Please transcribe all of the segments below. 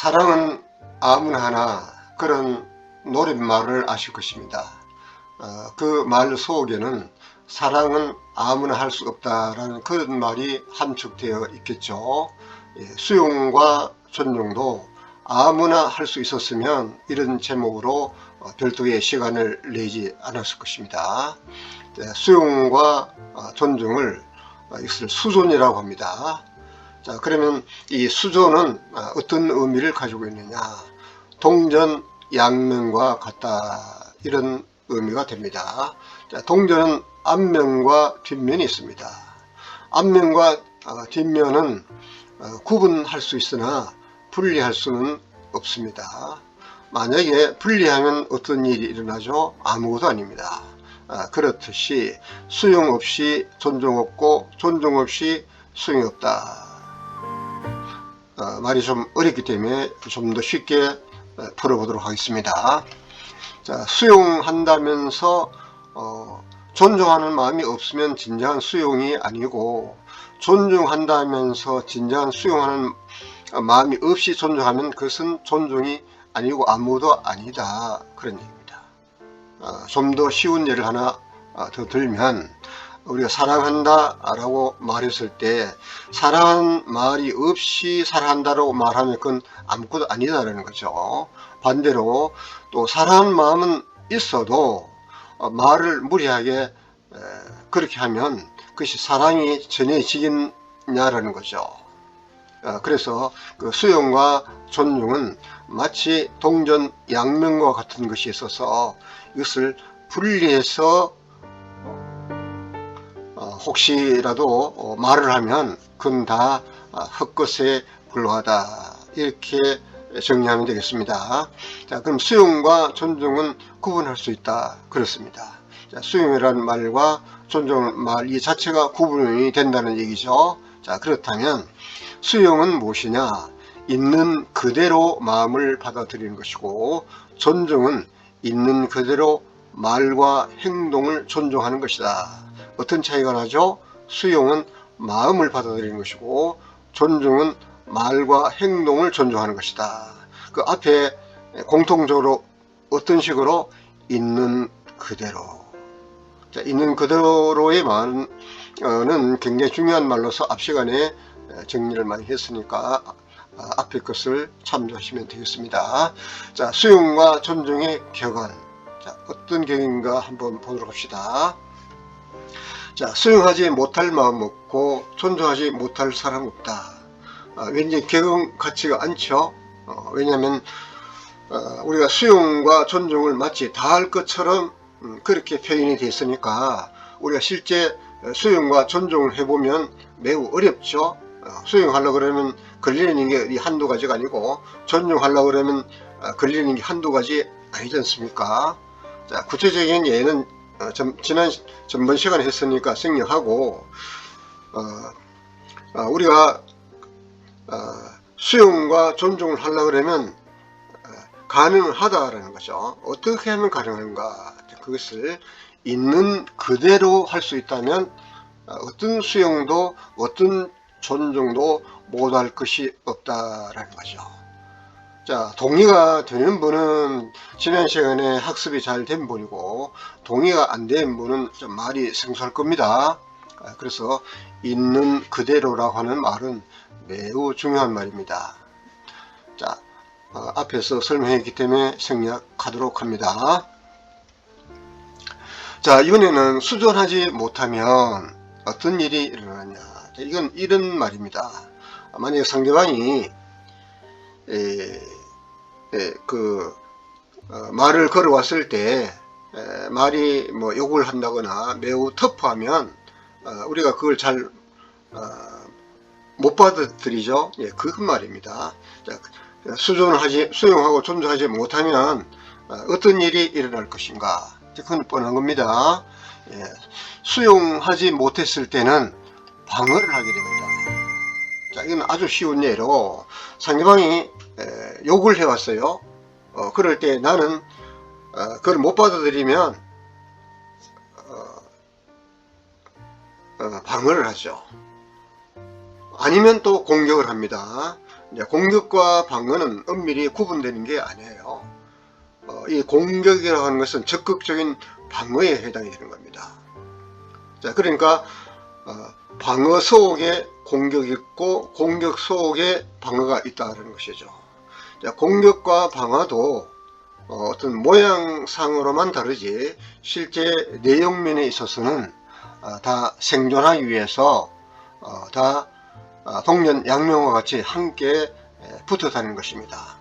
사랑은 아무나 하나, 그런 노랫말을 아실 것입니다. 그 말 속에는 사랑은 아무나 할 수 없다라는 그런 말이 함축되어 있겠죠. 수용과 존중도 아무나 할 수 있었으면 이런 제목으로 별도의 시간을 내지 않았을 것입니다. 수용과 존중을 이것을 수존이라고 합니다. 자, 그러면 이 수존은 어떤 의미를 가지고 있느냐? 동전양면과 같다, 이런 의미가 됩니다. 자, 동전은 앞면과 뒷면이 있습니다. 앞면과 뒷면은 구분할 수 있으나 분리할 수는 없습니다. 만약에 분리하면 어떤 일이 일어나죠? 아무것도 아닙니다. 그렇듯이 수용 없이 존중 없고 존중 없이 수용이 없다. 말이 좀 어렵기 때문에 좀 더 쉽게 풀어보도록 하겠습니다. 자, 수용한다면서 존중하는 마음이 없으면 진정한 수용이 아니고, 존중한다면서 진정한 수용하는 마음이 없이 존중하면 그것은 존중이 아니고 아무도 아니다, 그런 얘기입니다. 좀 더 쉬운 예를 하나 더 들면, 우리가 사랑한다 라고 말했을 때 사랑하는 말이 없이 사랑한다라고 말하면 그건 아무것도 아니다라는 거죠. 반대로 또 사랑하는 마음은 있어도 말을 무리하게 그렇게 하면 그것이 사랑이 전해지겠냐라는 거죠. 그래서 그 수용과 존중은 마치 동전 양면과 같은 것이 있어서 이것을 분리해서 혹시라도 말을 하면 그건 다 헛것에 불과하다, 이렇게 정리하면 되겠습니다. 자, 그럼 수용과 존중은 구분할 수 있다, 그렇습니다. 자, 수용이라는 말과 존중 말 이 자체가 구분이 된다는 얘기죠. 자, 그렇다면 수용은 무엇이냐? 있는 그대로 마음을 받아들이는 것이고, 존중은 있는 그대로 말과 행동을 존중하는 것이다. 어떤 차이가 나죠? 수용은 마음을 받아들이는 것이고, 존중은 말과 행동을 존중하는 것이다. 그 앞에 공통적으로 어떤 식으로? 있는 그대로. 자, 있는 그대로의 말은 굉장히 중요한 말로서 앞 시간에 정리를 많이 했으니까 앞에 것을 참조하시면 되겠습니다. 자, 수용과 존중의 격언. 자, 어떤 격인가 한번 보도록 합시다. 자, 수용하지 못할 마음 없고 존중하지 못할 사람 없다. 왠지 격언 같지가 않죠. 왜냐하면 우리가 수용과 존중을 마치 다 할 것처럼 그렇게 표현이 됐으니까 우리가 실제 수용과 존중을 해보면 매우 어렵죠. 수용하려고 그러면 걸리는 게 한두 가지가 아니고, 존중하려고 그러면 걸리는 게 한두 가지 아니지 않습니까? 자, 구체적인 예는 전번 시간에 했으니까 생략하고, 우리가 수용과 존중을 하려고 그러면 가능하다라는 거죠. 어떻게 하면 가능한가? 그것을 있는 그대로 할 수 있다면 어떤 수용도 어떤 존중도 못할 것이 없다라는 거죠. 자, 동의가 되는 분은 지난 시간에 학습이 잘 된 분이고, 동의가 안 된 분은 좀 말이 생소할 겁니다. 그래서 있는 그대로라고 하는 말은 매우 중요한 말입니다. 자, 앞에서 설명했기 때문에 생략하도록 합니다. 자, 이번에는 수존하지 못하면 어떤 일이 일어나냐. 이건 이런 말입니다. 만약에 상대방이 말을 걸어왔을 때 말이 뭐 욕을 한다거나 매우 터프하면 우리가 그걸 잘 못 받아들이죠. 예, 그 말입니다. 자, 수용하고 존중하지 못하면 어떤 일이 일어날 것인가? 그건 뻔한 겁니다. 예, 수용하지 못했을 때는 방어를 하게 됩니다. 자, 이건 아주 쉬운 예로, 상대방이 욕을 해왔어요. 그럴 때 나는 그걸 못 받아들이면 방어를 하죠. 아니면 또 공격을 합니다. 이제 공격과 방어는 엄밀히 구분되는 게 아니에요. 이 공격이라고 하는 것은 적극적인 방어에 해당이 되는 겁니다. 자, 그러니까 방어 속에 공격이 있고 공격 속에 방어가 있다는 것이죠. 자, 공격과 방어도 어떤 모양상으로만 다르지 실제 내용면에 있어서는 다 생존하기 위해서 다 동년양면과 같이 함께 붙어 다니는 것입니다.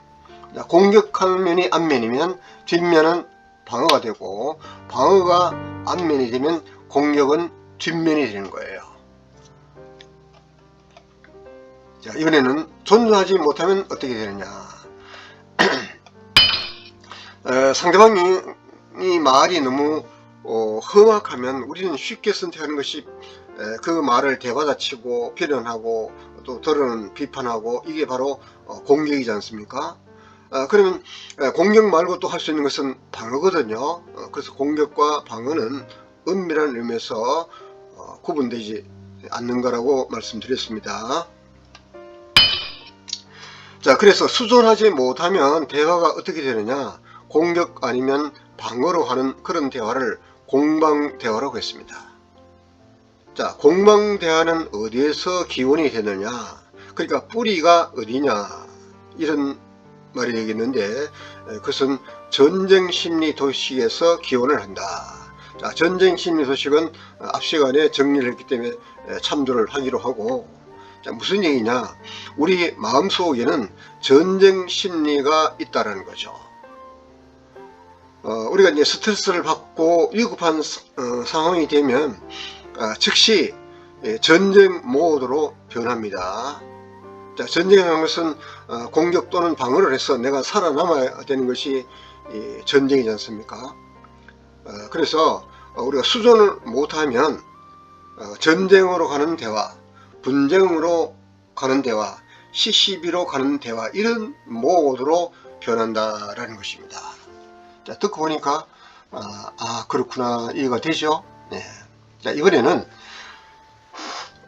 공격하는 면이 앞면이면 뒷면은 방어가 되고, 방어가 앞면이 되면 공격은 뒷면이 되는 거예요. 자, 이번에는 존중하지 못하면 어떻게 되느냐. 상대방이 말이 너무 험악하면 우리는 쉽게 선택하는 것이 그 말을 대받아치고 비난하고 또 들어는 비판하고, 이게 바로 공격이지 않습니까? 그러면 공격 말고 또 할 수 있는 것은 방어거든요. 그래서 공격과 방어는 은밀한 의미에서 구분되지 않는 거라고 말씀드렸습니다. 자, 그래서 수존하지 못하면 대화가 어떻게 되느냐. 공격 아니면 방어로 하는 그런 대화를 공방대화라고 했습니다. 자, 공방대화는 어디에서 기원이 되느냐, 그러니까 뿌리가 어디냐, 이런 말이 되겠는데, 그것은 전쟁심리 도식에서 기원을 한다. 자, 전쟁심리 도식은 앞 시간에 정리를 했기 때문에 참조를 하기로 하고, 자, 무슨 얘기냐, 우리 마음속에는 전쟁심리가 있다라는 거죠. 우리가 이제 스트레스를 받고 위급한 상황이 되면 즉시 전쟁 모드로 변합니다. 자, 전쟁이라는 것은 공격 또는 방어를 해서 내가 살아남아야 되는 것이 전쟁이지 않습니까? 그래서 우리가 수존을 못하면 전쟁으로 가는 대화, 분쟁으로 가는 대화, 시시비로 가는 대화, 이런 모드로 변한다라는 것입니다. 자, 듣고 보니까 그렇구나, 이해가 되죠? 네. 자, 이번에는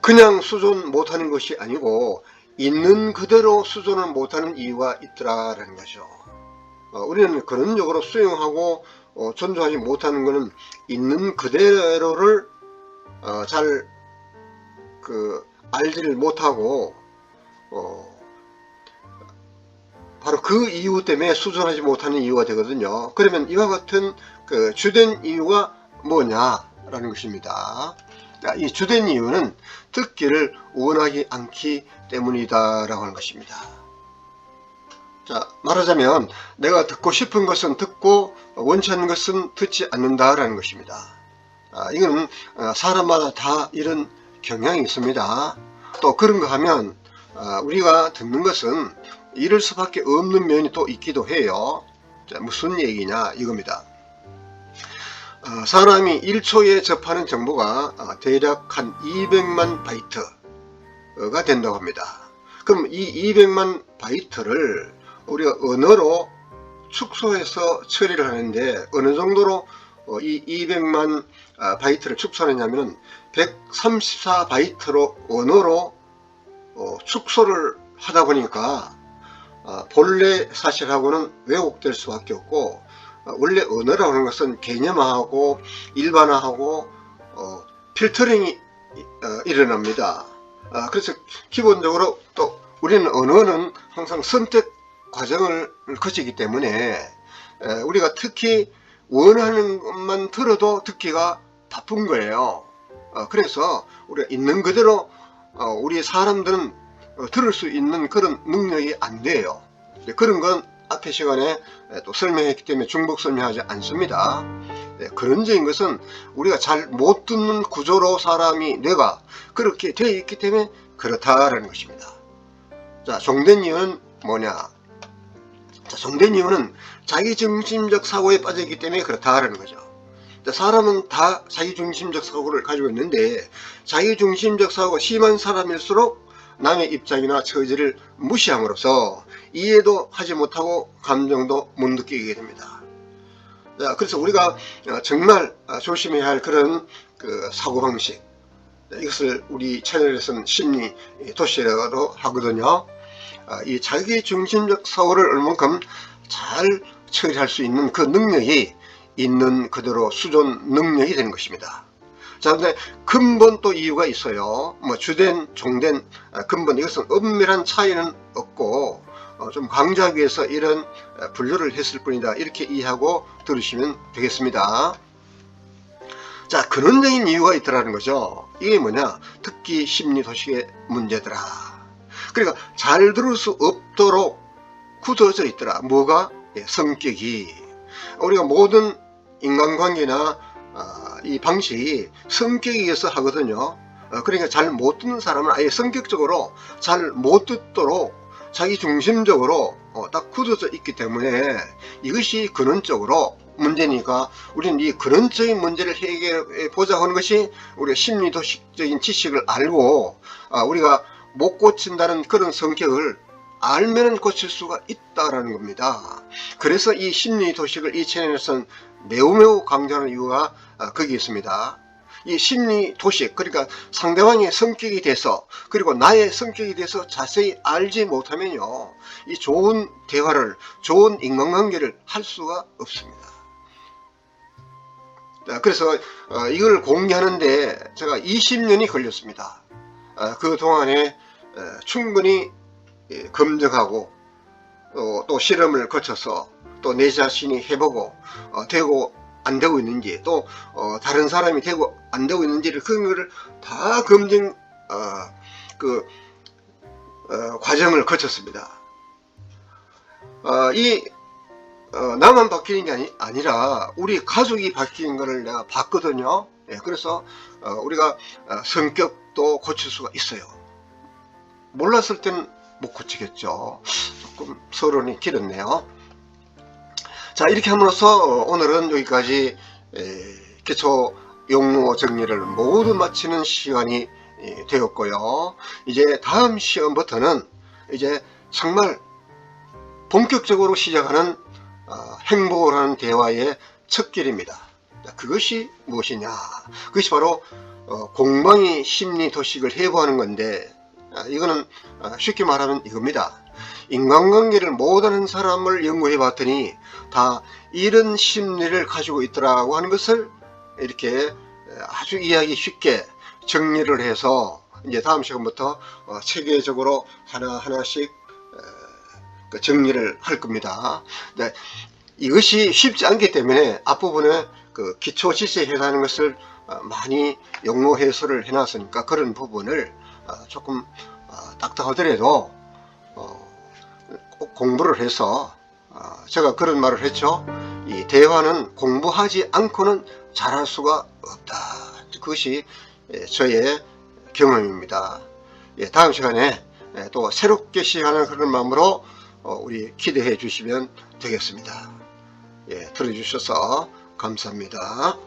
그냥 수존 못하는 것이 아니고 있는 그대로 수존을 못하는 이유가 있더라라는 거죠. 우리는 근원적으로 수용하고 존중하지 못하는 것은 있는 그대로를 잘 알지를 못하고 바로 그 이유 때문에 수존하지 못하는 이유가 되거든요. 그러면 이와 같은 주된 이유가 뭐냐라는 것입니다. 이 주된 이유는 듣기를 원하지 않기 때문이다 라고 하는 것입니다. 자, 말하자면 내가 듣고 싶은 것은 듣고 원치 않는 것은 듣지 않는다 라는 것입니다. 이거는 사람마다 다 이런 경향이 있습니다. 또 그런 거 하면 우리가 듣는 것은 이럴 수밖에 없는 면이 또 있기도 해요. 자, 무슨 얘기냐 이겁니다. 사람이 1초에 접하는 정보가 대략 한 200만 바이트가 된다고 합니다. 그럼 이 200만 바이트를 우리가 언어로 축소해서 처리를 하는데 어느 정도로 이 200만 바이트를 축소하느냐면 134바이트로 언어로 축소를 하다 보니까 본래 사실하고는 왜곡될 수밖에 없고, 원래 언어라고 하는 것은 개념화하고 일반화하고 필터링이 일어납니다. 그래서 기본적으로 또 우리는 언어는 항상 선택 과정을 거치기 때문에 우리가 특히 원하는 것만 들어도 듣기가 바쁜 거예요. 그래서 우리가 있는 그대로 우리 사람들은 들을 수 있는 그런 능력이 안 돼요. 그런 건 앞의 시간에 또 설명했기 때문에 중복 설명하지 않습니다. 근원적인 것은 우리가 잘 못 듣는 구조로 사람이 뇌가 그렇게 되어 있기 때문에 그렇다라는 것입니다. 자, 종된 이유는 뭐냐? 자, 종된 이유는 자기중심적 사고에 빠져있기 때문에 그렇다라는 거죠. 자, 사람은 다 자기중심적 사고를 가지고 있는데 자기중심적 사고가 심한 사람일수록 남의 입장이나 처지를 무시함으로써 이해도 하지 못하고 감정도 못 느끼게 됩니다. 자, 그래서 우리가 정말 조심해야 할 그런 사고방식, 이것을 우리 채널에서는 심리 도시라고 하거든요. 이 자기중심적 사고를 얼만큼 잘 처리할 수 있는 그 능력이 있는 그대로 수존 능력이 되는 것입니다. 자, 근데 근본 또 이유가 있어요. 뭐 주된 종된 근본, 이것은 엄밀한 차이는 없고 좀 강조하기 위해서 이런 분류를 했을 뿐이다, 이렇게 이해하고 들으시면 되겠습니다. 자, 근원적인 이유가 있더라는 거죠. 이게 뭐냐, 특기 심리도식의 문제더라. 그러니까 잘 들을 수 없도록 굳어져 있더라. 뭐가? 성격이. 우리가 모든 인간관계나 이 방식이 성격에 의해서 하거든요. 그러니까 잘 못 듣는 사람은 아예 성격적으로 잘 못 듣도록 자기 중심적으로 딱 굳어져 있기 때문에 이것이 근원적으로 문제니까, 우리는 이 근원적인 문제를 해결해 보자고 하는 것이 우리가 심리도식적인 지식을 알고, 우리가 못 고친다는 그런 성격을 알면 고칠 수가 있다라는 겁니다. 그래서 이 심리도식을 이 채널에서는 매우 강조하는 이유가 거기 있습니다. 이 심리도식, 그러니까 상대방의 성격이 돼서, 그리고 나의 성격이 돼서 자세히 알지 못하면요, 이 좋은 대화를, 좋은 인간관계를 할 수가 없습니다. 그래서 이걸 공개하는데 제가 20년이 걸렸습니다. 그 동안에 충분히 검증하고 또 실험을 거쳐서 또 내 자신이 해보고 되고 안 되고 있는지, 또 다른 사람이 되고 안 되고 있는지를, 그거를 다 검증 과정을 거쳤습니다. 나만 바뀌는 게 아니라 우리 가족이 바뀌는 것을 내가 봤거든요. 그래서 우리가 성격도 고칠 수가 있어요. 몰랐을 때는 못 고치겠죠. 조금 서론이 길었네요. 자, 이렇게 함으로써 오늘은 여기까지 기초 용어 정리를 모두 마치는 시간이 되었고요. 이제 다음 시간부터는 이제 정말 본격적으로 시작하는 행복을 하는 대화의 첫 길입니다. 그것이 무엇이냐? 그것이 바로 공방이 심리도식을 해부하는 건데, 이거는 쉽게 말하면 이겁니다. 인간관계를 못하는 사람을 연구해 봤더니 다 이런 심리를 가지고 있더라고 하는 것을 이렇게 아주 이해하기 쉽게 정리를 해서 이제 다음 시간부터 체계적으로 하나하나씩 정리를 할 겁니다. 네, 이것이 쉽지 않기 때문에 앞부분에 그 기초 지식에 해당하는 것을 많이 용어 해설을 해놨으니까 그런 부분을 조금 딱딱하더라도 꼭 공부를 해서, 제가 그런 말을 했죠. 이 대화는 공부하지 않고는 잘할 수가 없다. 그것이 저의 경험입니다. 다음 시간에 또 새롭게 시작하는 그런 마음으로 우리 기대해 주시면 되겠습니다. 들어주셔서 감사합니다.